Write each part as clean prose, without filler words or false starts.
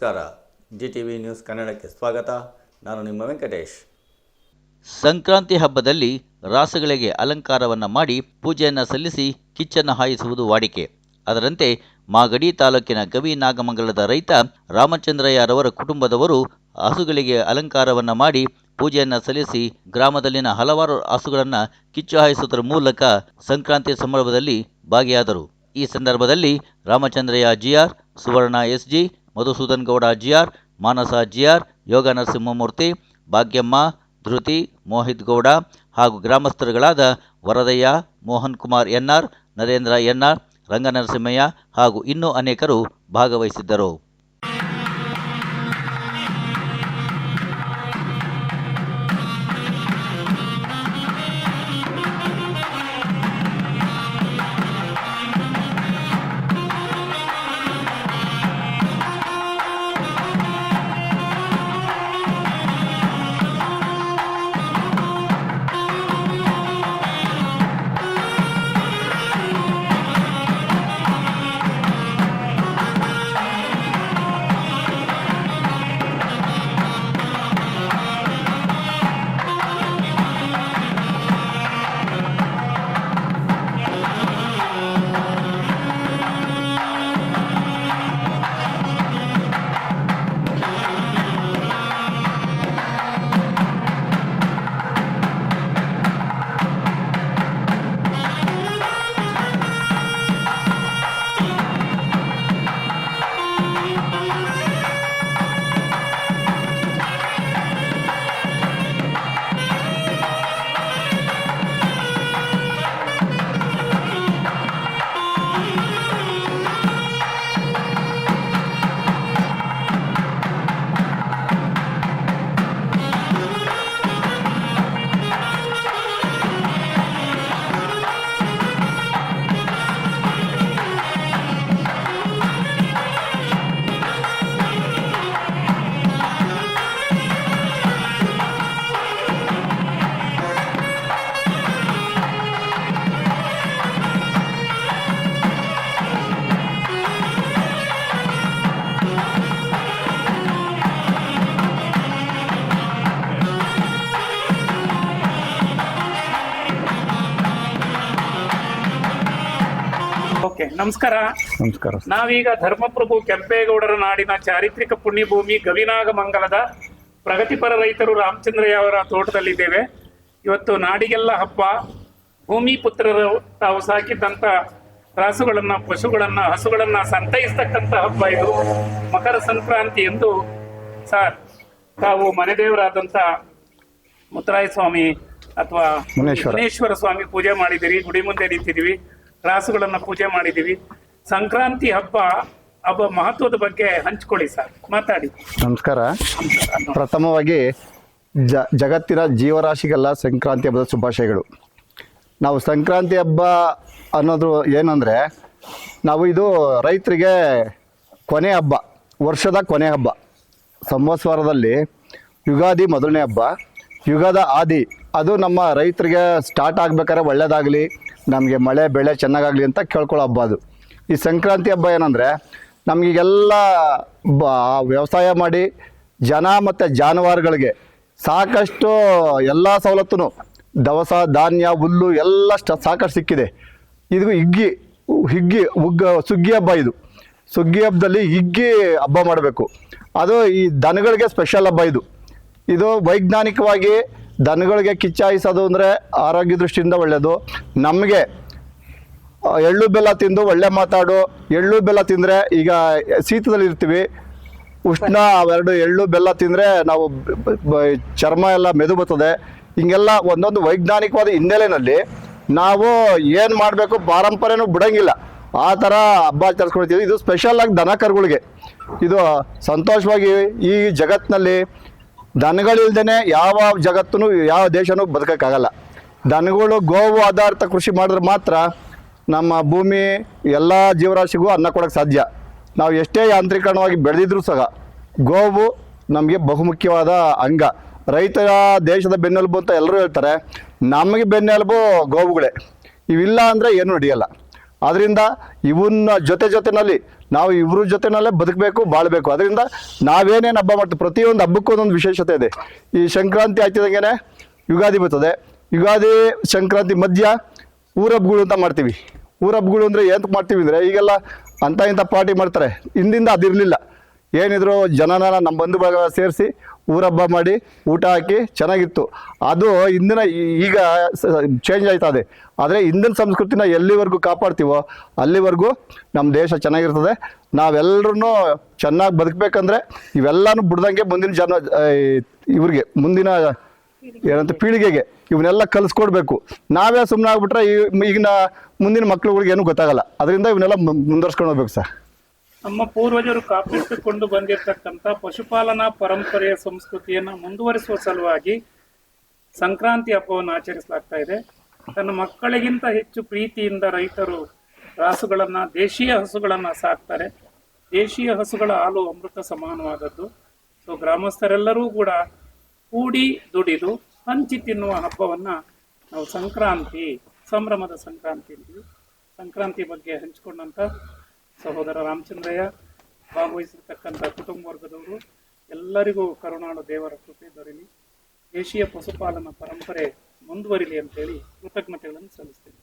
ನಮಸ್ಕಾರ. GTV news ಕನ್ನಡಕ್ಕೆ ಸ್ವಾಗತ. ನಾನು ನಿಮ್ಮ ವೆಂಕಟೇಶ್. ಸಂಕ್ರಾಂತಿ ಹಬ್ಬದಲ್ಲಿ ರಾಸುಗಳಿಗೆ ಅಲಂಕಾರವನ್ನು ಮಾಡಿ ಪೂಜೆಯನ್ನು ಸಲ್ಲಿಸಿ ಕಿಚ್ಚನ್ನು ಹಾಯಿಸುವುದು ವಾಡಿಕೆ. ಅದರಂತೆ ಮಾಗಡಿ ತಾಲೂಕಿನ ಗವಿ ನಾಗಮಂಗಲದ ರೈತ ರಾಮಚಂದ್ರಯ್ಯರವರ ಕುಟುಂಬದವರು ಹಸುಗಳಿಗೆ ಅಲಂಕಾರವನ್ನು ಮಾಡಿ ಪೂಜೆಯನ್ನು ಸಲ್ಲಿಸಿ ಗ್ರಾಮದಲ್ಲಿನ ಹಲವಾರು ಹಸುಗಳನ್ನು ಕಿಚ್ಚು ಹಾಯಿಸುವುದರ ಮೂಲಕ ಸಂಕ್ರಾಂತಿ ಸಂಭ್ರಮದಲ್ಲಿ ಭಾಗಿಯಾದರು. ಈ ಸಂದರ್ಭದಲ್ಲಿ ರಾಮಚಂದ್ರಯ್ಯ ಜಿಆರ್, ಸುವರ್ಣ SG, ಮಧುಸೂದನ್ ಗೌಡ ಜಿಆರ್, ಮಾನಸ ಜಿಆರ್, ಯೋಗ ನರಸಿಂಹಮೂರ್ತಿ, ಭಾಗ್ಯಮ್ಮ, ಧೃತಿ, ಮೋಹಿತ್ ಗೌಡ ಹಾಗೂ ಗ್ರಾಮಸ್ಥರುಗಳಾದ ವರದಯ್ಯ, ಮೋಹನ್ ಕುಮಾರ್ NR, ನರೇಂದ್ರ NR, ರಂಗನರಸಿಂಹಯ್ಯ ಹಾಗೂ ಇನ್ನೂ ಅನೇಕರು ಭಾಗವಹಿಸಿದ್ದರು. ನಮಸ್ಕಾರ. ನಾವೀಗ ಧರ್ಮಪ್ರಭು ಕೆಂಪೇಗೌಡರ ನಾಡಿನ ಚಾರಿತ್ರಿಕ ಪುಣ್ಯಭೂಮಿ ಗವಿನಾಗಮಂಗಲದ ಪ್ರಗತಿಪರ ರೈತರು ರಾಮಚಂದ್ರಯ್ಯ ಅವರ ತೋಟದಲ್ಲಿದ್ದೇವೆ. ಇವತ್ತು ನಾಡಿಗೆಲ್ಲ ಹಬ್ಬ. ಭೂಮಿ ಪುತ್ರರು ತಾವು ಸಾಕಿದ್ದಂತ ರಾಸುಗಳನ್ನ, ಪಶುಗಳನ್ನ, ಹಸುಗಳನ್ನ ಸಂತೈಸ್ತಕ್ಕಂಥ ಹಬ್ಬ ಇದು. ಮಕರ ಸಂಕ್ರಾಂತಿ ಎಂದು ಸರ್ ತಾವು ಮನೆದೇವರಾದಂತ ಮುತ್ತರಾಯ ಸ್ವಾಮಿ ಅಥವಾ ಮುನೇಶ್ವರ ಸ್ವಾಮಿ ಪೂಜೆ ಮಾಡಿದಿರಿ. ಗುಡಿ ಮುಂದೆ ನಿಂತಿದ್ವಿ, ರಾಸುಗಳನ್ನ ಪೂಜೆ ಮಾಡಿದೀವಿ. ಸಂಕ್ರಾಂತಿ ಹಬ್ಬ ಮಹತ್ವದ ಬಗ್ಗೆ ಹಂಚ್ಕೊಳ್ಳಿ ಸರ್, ಮಾತಾಡಿ. ನಮಸ್ಕಾರ. ಪ್ರಥಮವಾಗಿ ಜಗತ್ತಿನ ಜೀವರಾಶಿಗೆಲ್ಲ ಸಂಕ್ರಾಂತಿ ಹಬ್ಬದ ಶುಭಾಶಯಗಳು. ನಾವು ಸಂಕ್ರಾಂತಿ ಹಬ್ಬ ಅನ್ನೋದು ಏನಂದರೆ, ನಾವು ಇದು ರೈತರಿಗೆ ಕೊನೆ ಹಬ್ಬ, ವರ್ಷದ ಕೊನೆ ಹಬ್ಬ. ಸಂವತ್ಸರದಲ್ಲಿ ಯುಗಾದಿ ಮೊದಲನೇ ಹಬ್ಬ, ಯುಗದ ಆದಿ. ಅದು ನಮ್ಮ ರೈತರಿಗೆ ಸ್ಟಾರ್ಟ್ ಆಗ್ಬೇಕಾದ್ರೆ ಒಳ್ಳೇದಾಗಲಿ, ನಮಗೆ ಮಳೆ ಬೆಳೆ ಚೆನ್ನಾಗಾಗಲಿ ಅಂತ ಕೇಳ್ಕೊಳ್ಳೋ ಹಬ್ಬ ಅದು. ಈ ಸಂಕ್ರಾಂತಿ ಹಬ್ಬ ಏನಂದರೆ, ನಮಗೀಗೆಲ್ಲ ವ್ಯವಸಾಯ ಮಾಡಿ ಜನ ಮತ್ತು ಜಾನುವಾರುಗಳಿಗೆ ಸಾಕಷ್ಟು ಎಲ್ಲ ಸವಲತ್ತು, ದವಸ ಧಾನ್ಯ, ಹುಲ್ಲು ಎಲ್ಲ ಸಾಕಷ್ಟು ಸಿಕ್ಕಿದೆ. ಇದು ಸುಗ್ಗಿ ಹಬ್ಬ. ಇದು ಸುಗ್ಗಿ ಹಬ್ಬದಲ್ಲಿ ಹಿಗ್ಗಿ ಹಬ್ಬ ಮಾಡಬೇಕು. ಅದು ಈ ದನಗಳಿಗೆ ಸ್ಪೆಷಲ್ ಹಬ್ಬ ಇದು ವೈಜ್ಞಾನಿಕವಾಗಿ ದನಗಳಿಗೆ ಕಿಚ್ಚಾಯಿಸೋದು ಅಂದರೆ ಆರೋಗ್ಯ ದೃಷ್ಟಿಯಿಂದ ಒಳ್ಳೆಯದು. ನಮಗೆ ಎಳ್ಳು ಬೆಲ್ಲ ತಿಂದು ಒಳ್ಳೆ ಮಾತಾಡು. ಎಳ್ಳು ಬೆಲ್ಲ ತಿಂದರೆ, ಈಗ ಶೀತದಲ್ಲಿ ಇರ್ತೀವಿ, ಉಷ್ಣ, ಅವೆರಡು ಎಳ್ಳು ಬೆಲ್ಲ ತಿಂದರೆ ನಾವು ಚರ್ಮ ಎಲ್ಲ ಮೆದು ಬರ್ತದೆ. ಹಿಂಗೆಲ್ಲ ಒಂದೊಂದು ವೈಜ್ಞಾನಿಕವಾದ ಹಿನ್ನೆಲೆಯಲ್ಲಿ ನಾವು ಏನು ಮಾಡಬೇಕು, ಪಾರಂಪರ್ಯನೂ ಬಿಡೋಂಗಿಲ್ಲ, ಆ ಥರ ಹಬ್ಬ ಆಚರಿಸ್ಕೊಳ್ತೀವಿ. ಇದು ಸ್ಪೆಷಲ್ ಆಗಿ ದನ ಕರುಗಳಿಗೆ. ಇದು ಸಂತೋಷವಾಗಿ ಈ ಜಗತ್ತಿನಲ್ಲಿ ದನಗಳಿಲ್ದೇ ಯಾವ ಜಗತ್ತೂ ಯಾವ ದೇಶನೂ ಬದುಕೋಕ್ಕಾಗಲ್ಲ. ದನಗಳು, ಗೋವು ಆಧಾರಿತ ಕೃಷಿ ಮಾಡಿದ್ರೆ ಮಾತ್ರ ನಮ್ಮ ಭೂಮಿ ಎಲ್ಲ ಜೀವರಾಶಿಗೂ ಅನ್ನ ಕೊಡೋಕ್ಕೆ ಸಾಧ್ಯ. ನಾವು ಎಷ್ಟೇ ಯಾಂತ್ರೀಕರಣವಾಗಿ ಬೆಳೆದಿದ್ರೂ ಸಹ ಗೋವು ನಮಗೆ ಬಹುಮುಖ್ಯವಾದ ಅಂಗ. ರೈತರ ದೇಶದ ಬೆನ್ನೆಲುಬು ಅಂತ ಎಲ್ಲರೂ ಹೇಳ್ತಾರೆ. ನಮಗೆ ಬೆನ್ನೆಲುಬು ಗೋವುಗಳೇ. ಇವಿಲ್ಲ ಅಂದರೆ ಏನೂ ನಡೆಯಲ್ಲ. ಆದ್ದರಿಂದ ಇವನ್ನ ಜೊತೆನಲ್ಲಿ ನಾವು ಇವ್ರ ಜೊತೆನಲ್ಲೇ ಬದುಕಬೇಕು, ಬಾಳ್ಬೇಕು. ಅದರಿಂದ ನಾವೇನೇನು ಹಬ್ಬ ಮಾಡ್ತೀವಿ, ಪ್ರತಿಯೊಂದು ಹಬ್ಬಕ್ಕೂ ಒಂದೊಂದು ವಿಶೇಷತೆ ಇದೆ. ಈ ಸಂಕ್ರಾಂತಿ ಆಯ್ತಿದಂಗೆ ಯುಗಾದಿ ಬರ್ತದೆ. ಯುಗಾದಿ ಸಂಕ್ರಾಂತಿ ಮಧ್ಯ ಊರಬ್ಬಗಳು ಅಂತ ಮಾಡ್ತೀವಿ. ಊರಬ್ಬಗಳು ಅಂದರೆ ಏನಕ್ಕೆ ಮಾಡ್ತೀವಿ ಅಂದರೆ, ಈಗೆಲ್ಲ ಅಂಥ ಇಂಥ ಪಾರ್ಟಿ ಮಾಡ್ತಾರೆ. ಹಿಂದಿಂದ ಅದಿರಲಿಲ್ಲ. ಏನಿದ್ರು ಜನನ ನಮ್ಮ ಬಂಧು ಬಳಗ ಸೇರಿಸಿ ಊರಬ್ಬ ಮಾಡಿ ಊಟ ಹಾಕಿ ಚೆನ್ನಾಗಿತ್ತು. ಅದು ಇಂದಿನ ಈಗ ಚೇಂಜ್ ಆಯ್ತಾ ಇದೆ. ಆದರೆ ಹಿಂದಿನ ಸಂಸ್ಕೃತಿನ ಎಲ್ಲಿವರೆಗೂ ಕಾಪಾಡ್ತೀವೋ ಅಲ್ಲಿವರೆಗೂ ನಮ್ಮ ದೇಶ ಚೆನ್ನಾಗಿರ್ತದೆ. ನಾವೆಲ್ಲರೂ ಚೆನ್ನಾಗಿ ಬದುಕಬೇಕಂದ್ರೆ ಇವೆಲ್ಲನೂ ಬಿಡ್ದಂಗೆ ಮುಂದಿನ ಇವ್ರಿಗೆ ಮುಂದಿನ ಏನಂತ ಪೀಳಿಗೆಗೆ ಇವನ್ನೆಲ್ಲ ಕಲಿಸ್ಕೊಡ್ಬೇಕು. ನಾವೇ ಸುಮ್ಮನೆ ಆಗ್ಬಿಟ್ರೆ ಈಗಿನ ಮುಂದಿನ ಮಕ್ಳುಗಳಿಗೆ ಏನೂ ಗೊತ್ತಾಗಲ್ಲ. ಅದರಿಂದ ಇವನ್ನೆಲ್ಲ ಮುಂದುವರ್ಸ್ಕೊಂಡು ಹೋಗ್ಬೇಕು ಸರ್. ನಮ್ಮ ಪೂರ್ವಜರು ಕಾಪಿಟ್ಟುಕೊಂಡು ಬಂದಿರತಕ್ಕಂಥ ಪಶುಪಾಲನಾ ಪರಂಪರೆಯ ಸಂಸ್ಕೃತಿಯನ್ನು ಮುಂದುವರಿಸುವ ಸಲುವಾಗಿ ಸಂಕ್ರಾಂತಿ ಹಬ್ಬವನ್ನು ಆಚರಿಸಲಾಗ್ತಾ ಇದೆ. ತನ್ನ ಮಕ್ಕಳಿಗಿಂತ ಹೆಚ್ಚು ಪ್ರೀತಿಯಿಂದ ರೈತರು ರಾಸುಗಳನ್ನ, ದೇಶೀಯ ಹಸುಗಳನ್ನ ಸಾಕ್ತಾರೆ. ದೇಶೀಯ ಹಸುಗಳ ಹಾಲು ಅಮೃತ ಸಮಾನವಾದದ್ದು. ಸೊ ಗ್ರಾಮಸ್ಥರೆಲ್ಲರೂ ಕೂಡ ಕೂಡಿ ದುಡಿದು ಹಂಚಿ ತಿನ್ನುವ ಹಬ್ಬವನ್ನ ನಾವು ಸಂಕ್ರಾಂತಿ, ಸಂಭ್ರಮದ ಸಂಕ್ರಾಂತಿ ಅಂತೀವಿ. ಸಂಕ್ರಾಂತಿ ಬಗ್ಗೆ ಹಂಚಿಕೊಂಡಂತ ಸಹೋದರ ರಾಮಚಂದ್ರಯ್ಯ, ಭಾಗವಹಿಸಿರ್ತಕ್ಕಂಥ ಕುಟುಂಬ ವರ್ಗದವರು ಎಲ್ಲರಿಗೂ ಕರುಣಾಳು ದೇವರ ಕೃಪೆ ದೊರೆಯಲಿ, ದೇಶೀಯ ಪಶುಪಾಲನಾ ಪರಂಪರೆ ಮುಂದುವರಿಲಿ ಅಂತೇಳಿ ಕೃತಜ್ಞತೆಗಳನ್ನು ಸಲ್ಲಿಸ್ತೇನೆ.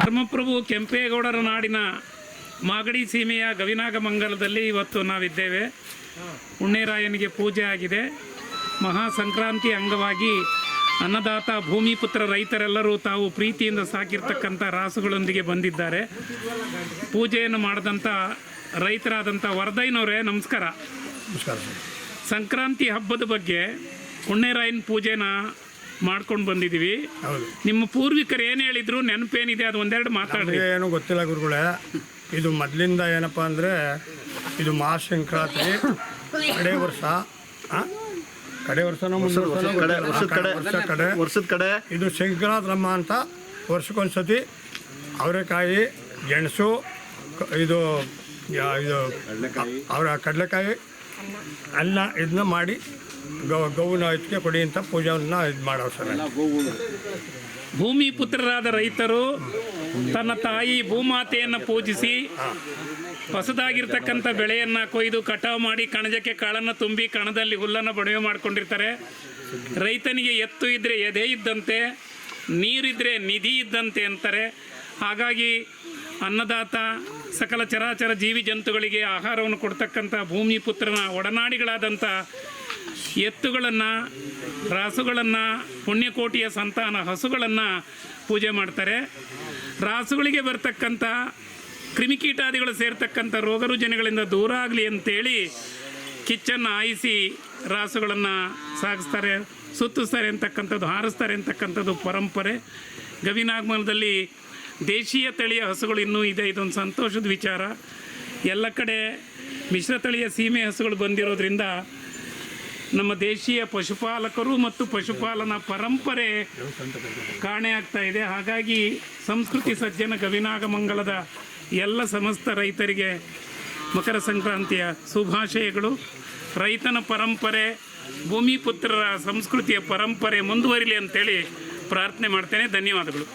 ಧರ್ಮಪ್ರಭು ಕೆಂಪೇಗೌಡರ ನಾಡಿನ ಮಾಗಡಿ ಸೀಮೆಯ ಗವಿನಾಗಮಂಗಲದಲ್ಲಿ ಇವತ್ತು ನಾವಿದ್ದೇವೆ. ಉಣ್ಣೆರಾಯನಿಗೆ ಪೂಜೆ ಆಗಿದೆ. ಮಹಾ ಸಂಕ್ರಾಂತಿ ಅಂಗವಾಗಿ ಅನ್ನದಾತ ಭೂಮಿಪುತ್ರ ರೈತರೆಲ್ಲರೂ ತಾವು ಪ್ರೀತಿಯಿಂದ ಸಾಕಿರ್ತಕ್ಕಂಥ ರಾಸುಗಳೊಂದಿಗೆ ಬಂದಿದ್ದಾರೆ. ಪೂಜೆಯನ್ನು ಮಾಡಿದಂಥ ರೈತರಾದಂಥ ವರದಯ್ಯನವರೇ ನಮಸ್ಕಾರ. ಸಂಕ್ರಾಂತಿ ಹಬ್ಬದ ಬಗ್ಗೆ ಉಣ್ಣೆರಾಯನ ಪೂಜೆನ ಮಾಡ್ಕೊಂಡು ಬಂದಿದ್ದೀವಿ. ನಿಮ್ಮ ಪೂರ್ವಿಕರು ಏನು ಹೇಳಿದ್ರು, ನೆನಪೇನಿದೆ ಅದು ಒಂದೆರಡು ಮಾತಾಡಿ. ಏನು ಗೊತ್ತಿಲ್ಲ ಗುರುಗಳೇ. ಇದು ಮೊದಲಿಂದ ಏನಪ್ಪ ಅಂದರೆ ಇದು ಮಹಾಸಂಕ್ರಾಂತಿ ಕಡೆ ವರ್ಷ ಕಡೆ ವರ್ಷನೋ ವರ್ಷದ ಕಡೆ ಇದು ಸಂಕ್ರಾಂತರಮ್ಮ ಅಂತ ವರ್ಷಕ್ಕೊಂದ್ಸತಿ ಅವರೆಕಾಯಿ, ಗೆಣಸು, ಇದು ಅವರ ಕಡಲೆಕಾಯಿ ಅನ್ನ ಇದನ್ನ ಮಾಡಿ ಗೋವಿನ ಹೆಚ್ಚಿಗೆ ಕೊಡಿ ಅಂತ ಪೂಜೆಯನ್ನು ಇದು ಮಾಡೋ ಸರ್. ಭೂಮಿ ಪುತ್ರರಾದ ರೈತರು ತನ್ನ ತಾಯಿ ಭೂಮಾತೆಯನ್ನು ಪೂಜಿಸಿ ಹೊಸದಾಗಿರ್ತಕ್ಕಂಥ ಬೆಳೆಯನ್ನು ಕೊಯ್ದು ಕಟಾವು ಮಾಡಿ ಕಣಜಕ್ಕೆ ಕಾಳನ್ನು ತುಂಬಿ ಕಣದಲ್ಲಿ ಹುಲ್ಲನ್ನು ಬಣವೆ ಮಾಡ್ಕೊಂಡಿರ್ತಾರೆ. ರೈತನಿಗೆ ಎತ್ತು ಇದ್ದರೆ ಎದೆ ಇದ್ದಂತೆ, ನೀರಿದ್ದರೆ ನಿಧಿ ಇದ್ದಂತೆ ಅಂತಾರೆ. ಹಾಗಾಗಿ ಅನ್ನದಾತ ಸಕಲ ಚರಾಚರ ಜೀವಿ ಜಂತುಗಳಿಗೆ ಆಹಾರವನ್ನು ಕೊಡ್ತಕ್ಕಂಥ ಭೂಮಿ ಪುತ್ರನ ಒಡನಾಡಿಗಳಾದಂಥ ಎತ್ತುಗಳನ್ನು, ರಾಸುಗಳನ್ನು, ಪುಣ್ಯಕೋಟಿಯ ಸಂತಾನ ಹಸುಗಳನ್ನು ಪೂಜೆ ಮಾಡ್ತಾರೆ. ರಾಸುಗಳಿಗೆ ಬರ್ತಕ್ಕಂಥ ಕ್ರಿಮಿಕೀಟಾದಿಗಳು ಸೇರ್ತಕ್ಕಂಥ ರೋಗ ರುಜಿನಗಳಿಂದ ದೂರ ಆಗಲಿ ಅಂತೇಳಿ ಕಿಚ್ಚನ್ನು ಹಾಯಿಸಿ ರಾಸುಗಳನ್ನು ಸಾಗಿಸ್ತಾರೆ, ಸುತ್ತಿಸ್ತಾರೆ ಅಂತಕ್ಕಂಥದ್ದು, ಹಾರಿಸ್ತಾರೆ ಅಂತಕ್ಕಂಥದ್ದು ಪರಂಪರೆ. ಗವಿನಾಗಮನದಲ್ಲಿ ದೇಶೀಯ ತಳಿಯ ಹಸುಗಳು ಇನ್ನೂ ಇದೆ. ಇದೊಂದು ಸಂತೋಷದ ವಿಚಾರ. ಎಲ್ಲ ಕಡೆ ಮಿಶ್ರ ತಳಿಯ ಸೀಮೆ ಹಸುಗಳು ಬಂದಿರೋದ್ರಿಂದ ನಮ್ಮ ದೇಶೀಯ ಪಶುಪಾಲಕರು ಮತ್ತು ಪಶುಪಾಲನಾ ಪರಂಪರೆ ಕಾಣೆ ಆಗ್ತಾ ಇದೆ. ಹಾಗಾಗಿ ಸಂಸ್ಕೃತಿ ಸಜ್ಜನ ಗವಿನಾಗಮಂಗಲದ ಎಲ್ಲ ಸಮಸ್ತ ರೈತರಿಗೆ ಮಕರ ಸಂಕ್ರಾಂತಿಯ ಶುಭಾಶಯಗಳು. ರೈತನ ಪರಂಪರೆ, ಭೂಮಿ ಪುತ್ರರ ಸಂಸ್ಕೃತಿಯ ಪರಂಪರೆ ಮುಂದುವರಿಲಿ ಅಂತೇಳಿ ಪ್ರಾರ್ಥನೆ ಮಾಡ್ತೇನೆ. ಧನ್ಯವಾದಗಳು.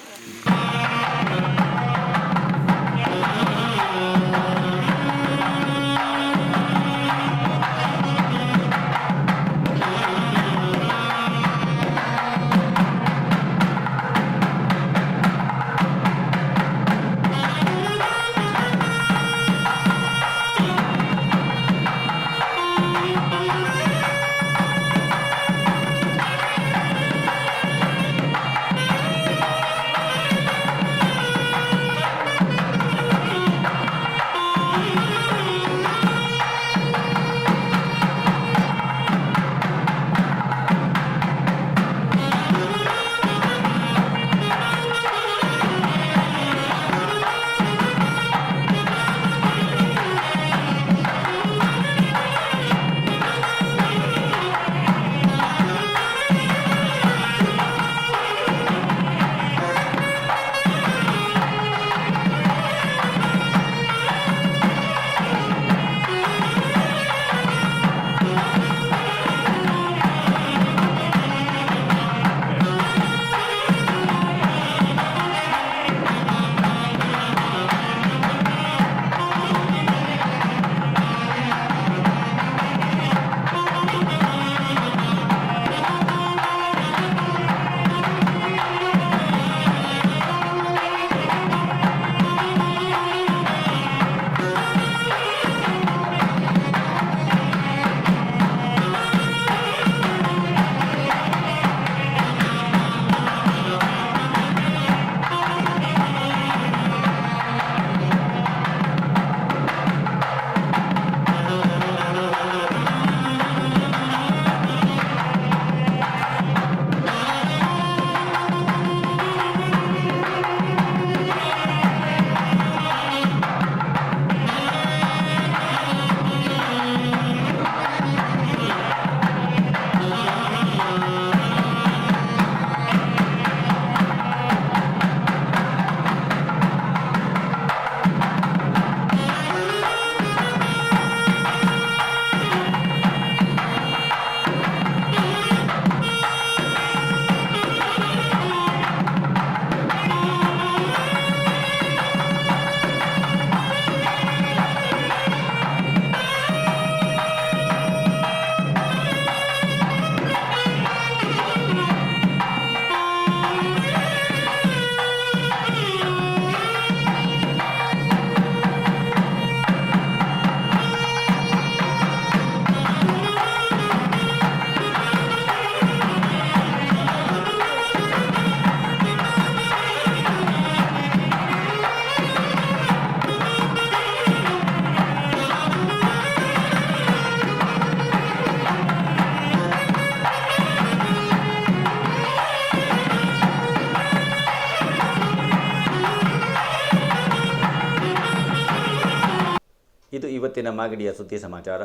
ಇದು ಇವತ್ತಿನ ಮಾಗಡಿಯ ಸುದ್ದಿ ಸಮಾಚಾರ.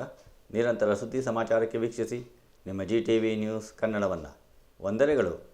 ನಿರಂತರ ಸುದ್ದಿ ಸಮಾಚಾರಕ್ಕೆ ವೀಕ್ಷಿಸಿ ನಿಮ್ಮ GTV ನ್ಯೂಸ್ ಕನ್ನಡವನ್ನು. ವಂದನೆಗಳು.